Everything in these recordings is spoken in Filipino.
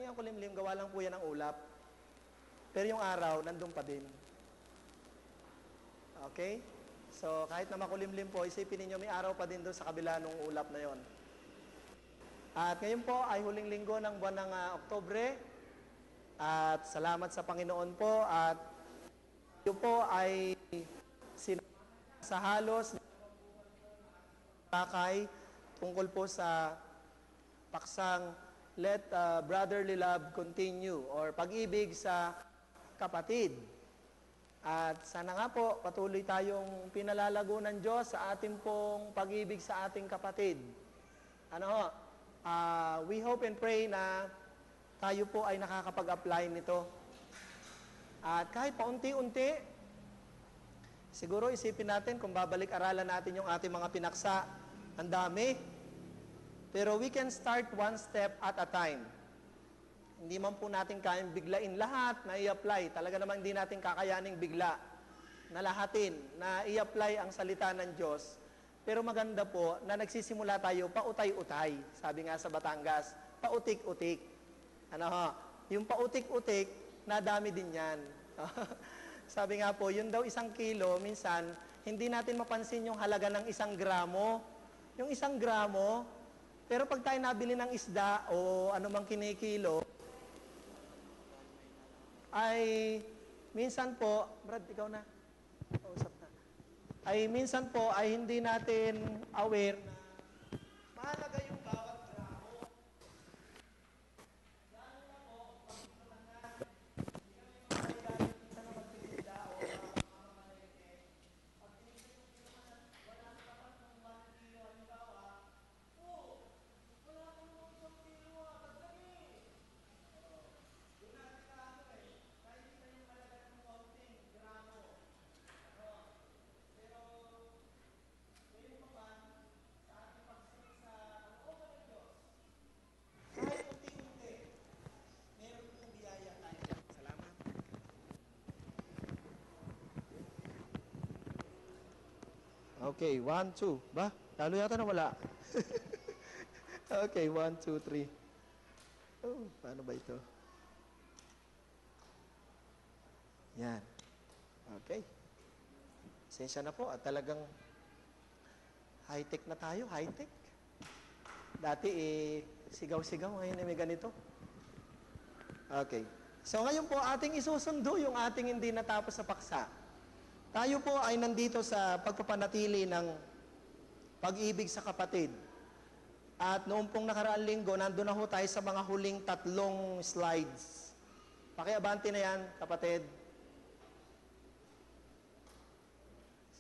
yung kulimlim, gawa lang po yan ng ulap. Pero yung araw, nandun pa din. Okay? So, kahit na makulimlim po, isipin ninyo, may araw pa din doon sa kabila ng ulap na yon. At ngayon po ay huling linggo ng buwan ng Oktubre. At salamat sa Panginoon po. At yun po ay sa halos pakay tungkol po sa paksang Let Brotherly Love Continue or pag-ibig sa kapatid. At sana nga po patuloy tayong pinalalago ng Diyos sa ating pong pag-ibig sa ating kapatid. Ano ho? We hope and pray na tayo po ay nakakapag-apply nito. At kahit paunti-unti, siguro isipin natin kung babalik-aralan natin yung ating mga pinaksa, ang dami. Pero we can start one step at a time. Hindi man po natin kayang biglain lahat na i-apply. Talaga naman hindi natin kakayaning bigla na lahatin, na i-apply ang salita ng Diyos. Pero maganda po na nagsisimula tayo pautay-utay. Sabi nga sa Batangas, pautik-utik. Ano ho? Yung pautik-utik, nadami din yan. Sabi nga po, yun daw 1 kilo, minsan, hindi natin mapansin yung halaga ng 1 gramo. Yung 1 gramo, pero pag tayo nabili ng isda o anumang kinikilo, ay minsan po, Brad, ikaw na, pausap na. Ay minsan po ay hindi natin aware na mahalaga yung bawat gramo. Lalo na po, pag matanda, hindi kami minsan na magtitinda o mamamalike. Pag tinisip yung kinuman, wala na dapat ng 1 kilo, halimbawa, wala kang 1 kilo, kadami. Doon natin kaano kahit kita yung halaga ng kaunting gramo. Pero, ngayon pa ba, sa ating pagsunod sa kalooban ng Diyos, kahit unti-unti, meron pong biyaya tayo. Salamat. Okay, 1, 2. Ba? Lalo yata na wala. Okay, 1, 2, 3. Oh, paano ba ito? Yan. Okay. Sensya na po at talagang high-tech na tayo, high-tech. Dati sigaw-sigaw, ngayon may ganito. Okay. So ngayon po ating isusundo yung ating hindi natapos na paksa. Tayo po ay nandito sa pagpapanatili ng pag-ibig sa kapatid. At noong pong nakaraang linggo, nandun na ho tayo sa mga huling 3 slides. Pakiabante na yan, kapatid.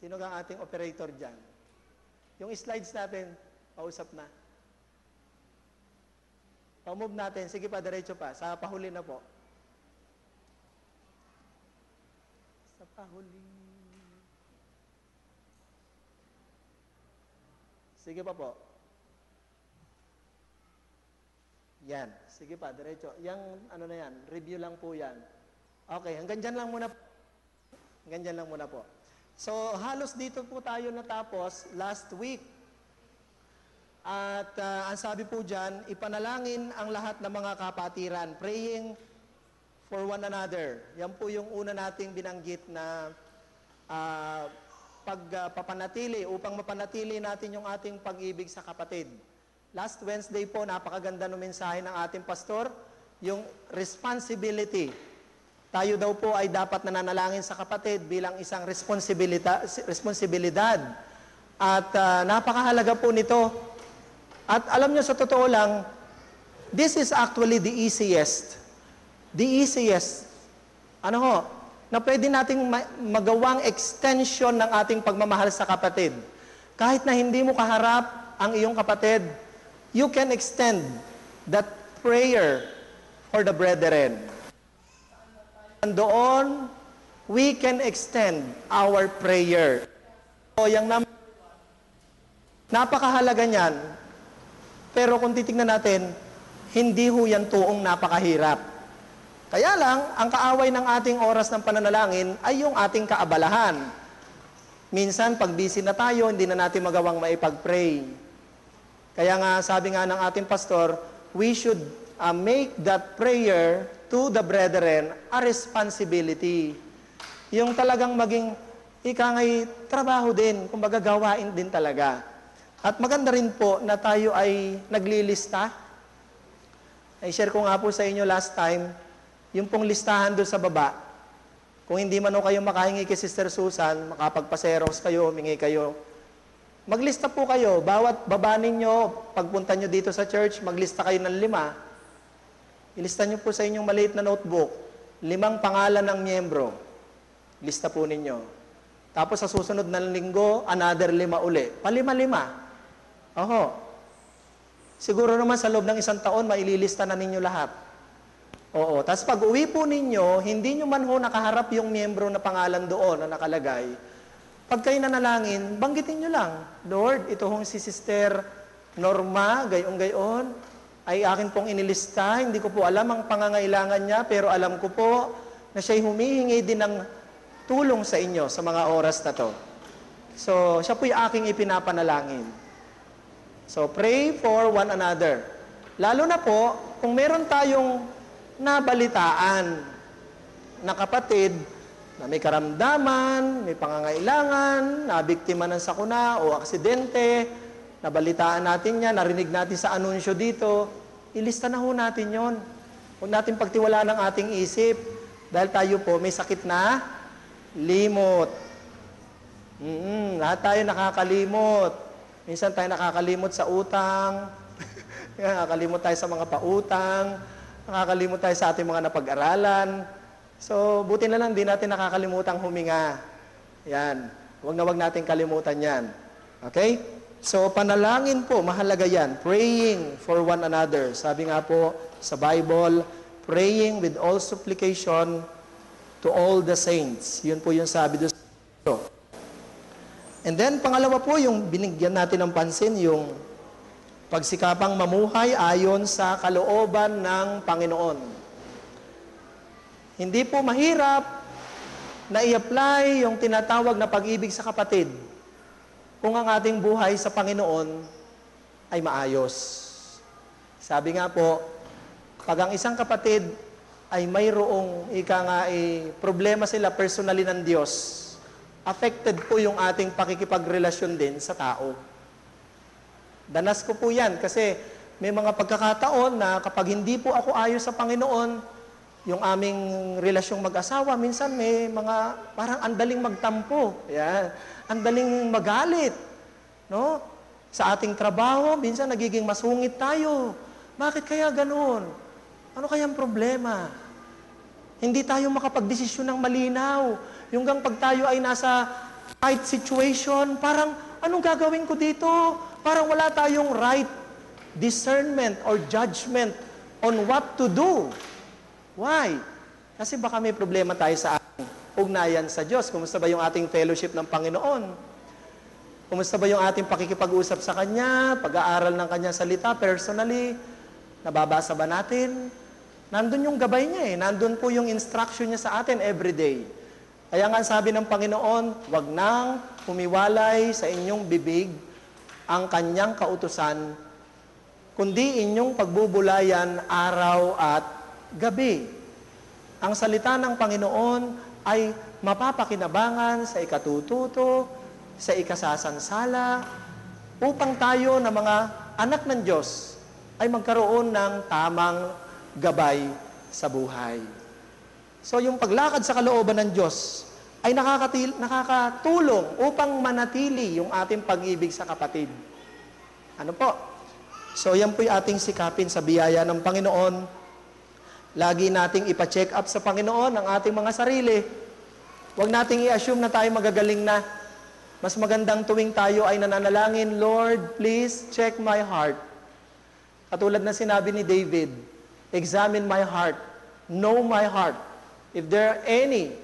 Sino ang ating operator dyan? Yung slides natin, pausap na. Pa-move natin. Sige pa, diretso pa. Sa pahuli na po. Sa pahuli. Sige pa po. Yan. Sige pa, diretso. Yang ano na yan, review lang po yan. Okay, hanggang dyan lang muna po. Hanggang dyan lang muna po. So, halos dito po tayo natapos last week. At ang sabi po dyan, ipanalangin ang lahat ng mga kapatiran, praying for one another. Yan po yung una nating binanggit na pagpapanatili, upang mapanatili natin yung ating pag-ibig sa kapatid. Last Wednesday po, napakaganda ng mensahe ng ating pastor, yung responsibility. Tayo daw po ay dapat nananalangin sa kapatid bilang isang responsibilidad. At napakahalaga po nito. At alam nyo, sa totoo lang, this is actually the easiest. The easiest. Ano ho? Na pwede nating magawang extension ng ating pagmamahal sa kapatid. Kahit na hindi mo kaharap ang iyong kapatid, you can extend that prayer for the brethren. Doon, we can extend our prayer. So, yung napakahalaga niyan, pero kung titignan natin, hindi ho yan tuong napakahirap. Kaya lang, ang kaaway ng ating oras ng pananalangin ay yung ating kaabalahan. Minsan, pag busy na tayo, hindi na natin magawang maipag-pray. Kaya nga, sabi nga ng ating pastor, we should make that prayer to the brethren a responsibility. Yung talagang maging ikangay trabaho din, kumbaga gawain din talaga. At maganda rin po na tayo ay naglilista. Ay share ko nga po sa inyo last time, yung pong listahan doon sa baba. Kung hindi man o kayo makahingi kay Sister Susan, makapagpa-xerox kayo, humingi kayo. Maglista po kayo, bawat baba ninyo, pagpunta nyo dito sa church, maglista kayo ng 5. Ilista nyo po sa inyong maliit na notebook, 5 pangalan ng miyembro. Lista po ninyo. Tapos sa susunod na linggo, another 5 uli. Pa-5. Oho. Siguro naman sa loob ng 1 taon, maililista na ninyo lahat. Oo. Tapos pag uwi po ninyo, hindi nyo man ho nakaharap yung miyembro na pangalan doon na nakalagay. Pag kayo nanalangin, banggitin nyo lang, Lord, ito hong si Sister Norma, gayong-gayon, ay akin pong inilista. Hindi ko po alam ang pangangailangan niya, pero alam ko po na siya'y humihingi din ng tulong sa inyo sa mga oras na to. So, siya po'y aking ipinapanalangin. So, pray for one another. Lalo na po, kung meron tayong nabalitaan na kapatid na may karamdaman, may pangangailangan, nabiktima ng sakuna o aksidente, nabalitaan natin yan, narinig natin sa anunsyo dito, ilista na ho natin yon. Huwag natin pagtiwalaan ng ating isip dahil tayo po may sakit na limot. Lahat tayo nakakalimot. Minsan tayo nakakalimot sa utang, nakakalimot tayo sa mga pautang, nakakalimot tayo sa ating mga napag-aralan. So, buti na lang, di natin nakakalimutang huminga. Yan. Huwag na huwag natin kalimutan yan. Okay? So, panalangin po, mahalaga yan. Praying for one another. Sabi nga po sa Bible, praying with all supplication to all the saints. Yun po yung sabi doon sa And then, pangalawa po, yung binigyan natin ng pansin, yung pagsikapang mamuhay ayon sa kalooban ng Panginoon. Hindi po mahirap na i-apply yung tinatawag na pag-ibig sa kapatid kung ang ating buhay sa Panginoon ay maayos. Sabi nga po, pag ang isang kapatid ay mayroong problema sila personally ng Diyos, affected po yung ating pakikipagrelasyon din sa tao. Danas ko po yan kasi may mga pagkakataon na kapag hindi po ako ayos sa Panginoon, yung aming relasyong mag-asawa, minsan may mga parang andaling magtampo. Yan. Andaling magalit. No? Sa ating trabaho, minsan nagiging masungit tayo. Bakit kaya ganoon? Ano kayang problema? Hindi tayo makapagdesisyon ng malinaw. Yung pag tayo ay nasa tight situation, parang, anong gagawin ko dito? Parang wala tayong right discernment or judgment on what to do. Why? Kasi baka may problema tayo sa ating ugnayan sa Diyos. Kumusta ba yung ating fellowship ng Panginoon? Kumusta ba yung ating pakikipag-usap sa Kanya, pag-aaral ng Kanyang salita personally? Nababasa ba natin? Nandun yung gabay niya eh. Nandun po yung instruction niya sa atin everyday. Kaya nga sabi ng Panginoon, wag nang humiwalay sa inyong bibig ang Kanyang kautusan, kundi inyong pagbubulayan araw at gabi. Ang salita ng Panginoon ay mapapakinabangan sa ikatututo, sa ikasasansala, upang tayo na mga anak ng Diyos ay magkaroon ng tamang gabay sa buhay. So yung paglakad sa kalooban ng Diyos ay nakakatulong upang manatili yung ating pag-ibig sa kapatid. Ano po? So yan po yung ating sikapin sa biyaya ng Panginoon. Lagi nating ipa-check up sa Panginoon ang ating mga sarili. Huwag nating i-assume na tayo magagaling na. Mas magandang tuwing tayo ay nananalangin, Lord, please check my heart. Katulad na sinabi ni David, examine my heart, know my heart. If there are any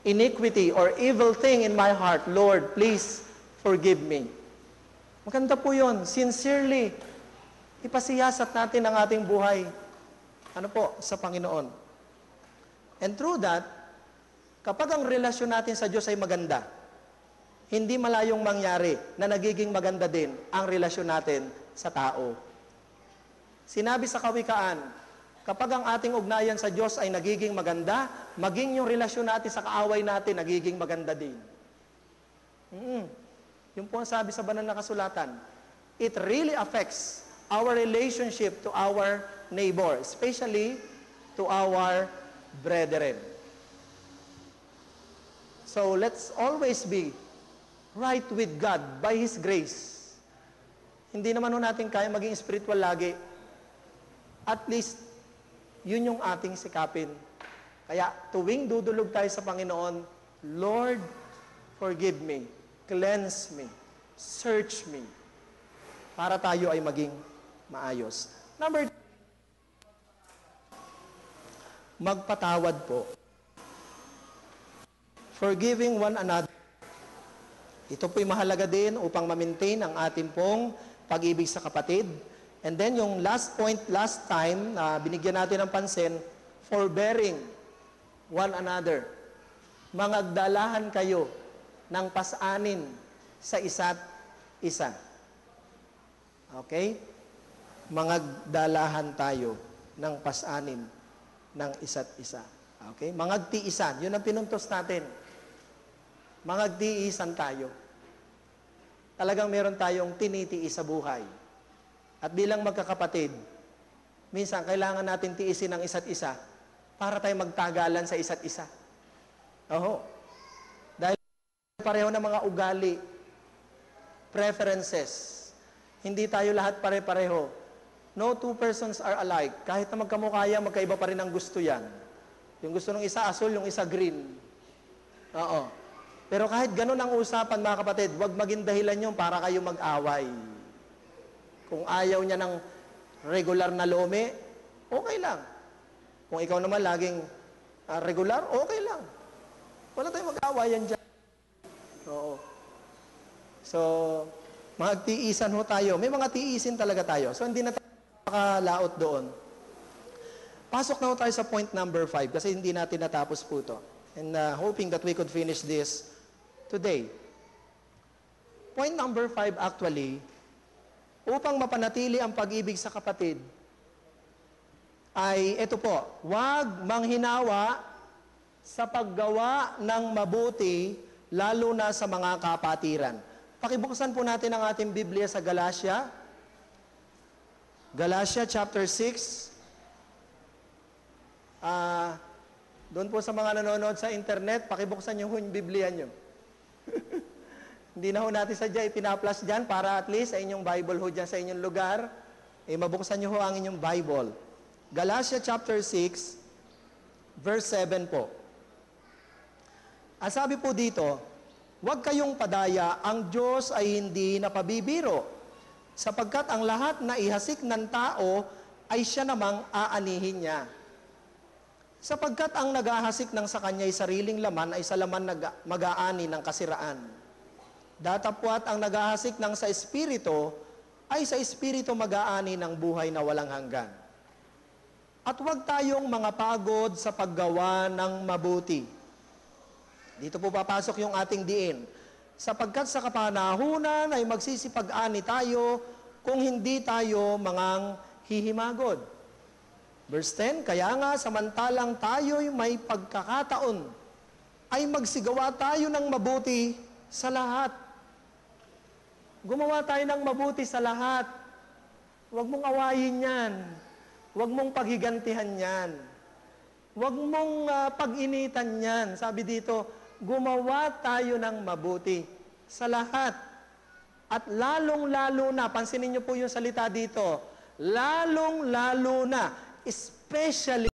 iniquity or evil thing in my heart, Lord, please forgive me. Maganda po yun. Sincerely, ipasiyasat natin ang ating buhay. Ano po? Sa Panginoon. And through that, kapag ang relasyon natin sa Diyos ay maganda, hindi malayong mangyari na nagiging maganda din ang relasyon natin sa tao. Sinabi sa Kawikaan, Kapag ang ating ugnayan sa Diyos ay nagiging maganda, maging yung relasyon natin sa kaaway natin nagiging maganda din. Yung po ang sabi sa banal na kasulatan, it really affects our relationship to our neighbor, especially to our brethren. So let's always be right with God by His grace. Hindi naman natin kaya maging spiritual lagi. At least, yun yung ating sikapin. Kaya tuwing dudulog tayo sa Panginoon, Lord, forgive me, cleanse me, search me, para tayo ay maging maayos. Number 2, magpatawad po. Forgiving one another. Ito po'y mahalaga din upang ma-maintain ang ating pong pag-ibig sa kapatid. And then yung last point, last time, na binigyan natin ng pansin, forbearing one another. Mangagdalahan kayo ng pasanin sa isa't isa. Okay? Mangagdalahan tayo ng pasanin ng isa't isa. Okay? Mangagtiisan. Yun ang pinuntos natin. Mangagtiisan tayo. Talagang meron tayong tinitiis sa buhay. At bilang magkakapatid, minsan kailangan natin tiisin ang isa't isa para tayo magtagalan sa isa't isa. Oho. Dahil pareho na mga ugali, preferences. Hindi tayo lahat pare-pareho. No two persons are alike. Kahit na magkamukha yan, magkaiba pa rin ang gusto yan. Yung gusto ng isa asul, yung isa green. Oo. Pero kahit ganun ang usapan, mga kapatid, huwag maging dahilan yun para kayo mag-away. Kung ayaw niya ng regular na lome, okay lang. Kung ikaw naman laging regular, okay lang. Wala tayong mag-awayan dyan. Oo. So, magtiisan ho tayo. May mga tiisin talaga tayo. So, hindi na tayo makalaot doon. Pasok na ho tayo sa point number 5 kasi hindi natin natapos po ito. And hoping that we could finish this today. Point number 5 actually, upang mapanatili ang pag-ibig sa kapatid, ay ito po, huwag manghinawa sa paggawa ng mabuti, lalo na sa mga kapatiran. Pakibuksan po natin ang ating Biblia sa Galatia. Galatia chapter 6. Doon po sa mga nanonood sa internet, pakibuksan yung Biblia nyo. Hindi na ho natin sadya ipinaplas dyan para at least sa inyong Bible ho dyan sa inyong lugar, mabuksan nyo ho ang inyong Bible. Galatia chapter 6, verse 7 po. Ang sabi po dito, huwag kayong padaya, ang Diyos ay hindi napabibiro, sapagkat ang lahat na ihasik ng tao ay siya namang aanihin niya. Sapagkat ang naghahasik ng sa kanya ay sariling laman, ay sa laman mag-aani ng kasiraan. Datapwat ang naghahasik ng sa Espiritu, ay sa Espiritu mag-aani ng buhay na walang hanggan. At huwag tayong mga pagod sa paggawa ng mabuti. Dito po papasok yung ating diin. Sapagkat sa kapanahunan ay magsisipag-ani tayo kung hindi tayo mangang hihimagod. Verse 10, kaya nga samantalang tayo'y may pagkakataon, ay magsigawa tayo ng mabuti sa lahat. Gumawa tayo ng mabuti sa lahat. Huwag mong awayin yan. Huwag mong paghigantihan yan. Huwag mong pag-initan yan. Sabi dito, gumawa tayo ng mabuti sa lahat. At lalong-lalo na, pansinin niyo po yung salita dito, lalong-lalo na, especially